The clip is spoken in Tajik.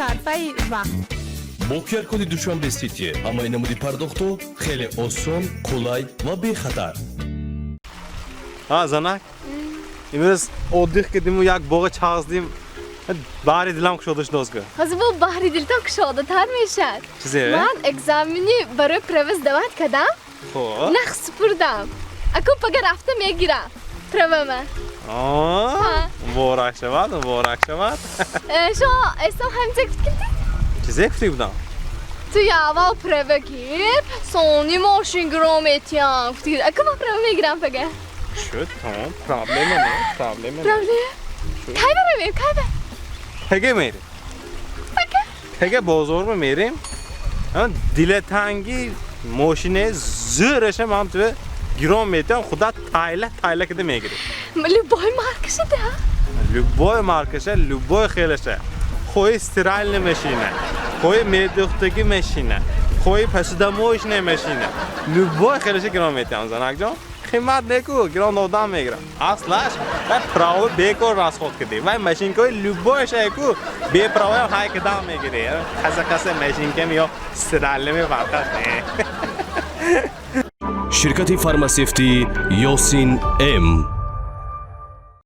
صرفه وقت. با QR کد دوشنبه سیتی همه نمودی پرداختو خیلی آسان، kolay و بی خطر. زنک امروز oddiq کردیم و یک باغ چازدیم باری دلم کشادش نازگه حاضر با بحری دلتان کشاده تر میشد. چیزی؟ من اگزامینی برای پرویز دوات کردم. خب نخ سپردم. اکو پگه رفته میگیرم. پروامه. مبارک شود شما اسم همزه کردی؟ چیزی کفتی بودم؟ تو اول پروه گیر سونی ماشین گرامتیان کفتید. اکو با پروه میگیرم پگه. شد تمام پرابلم نه پرابلم نه کی بریم؟ کی بریم؟ پگه میریم پگه بازار میریم دیل تنگی ماشین زورش هم تو گرام میتونم خدا تایله کده میگیریم لوبای مارکشه ده؟ لوبای مارکشه لوبای خیلشه خوی استرال نمیشینه خوی میدوختگی میشینه خوی پسودموش نمیشینه لوبای خیلشه گرام میتونم زنک جان خیمت نکو گران دادم میگیرم اصلاش و پراو بیکور راست خود کردی و ماشین کوی لوبایش ایکو بی پراو هم های کدام میگیری خسه ماشین کم یا استرال می فرقت نه شرکت فارماسیفتی یاسین ام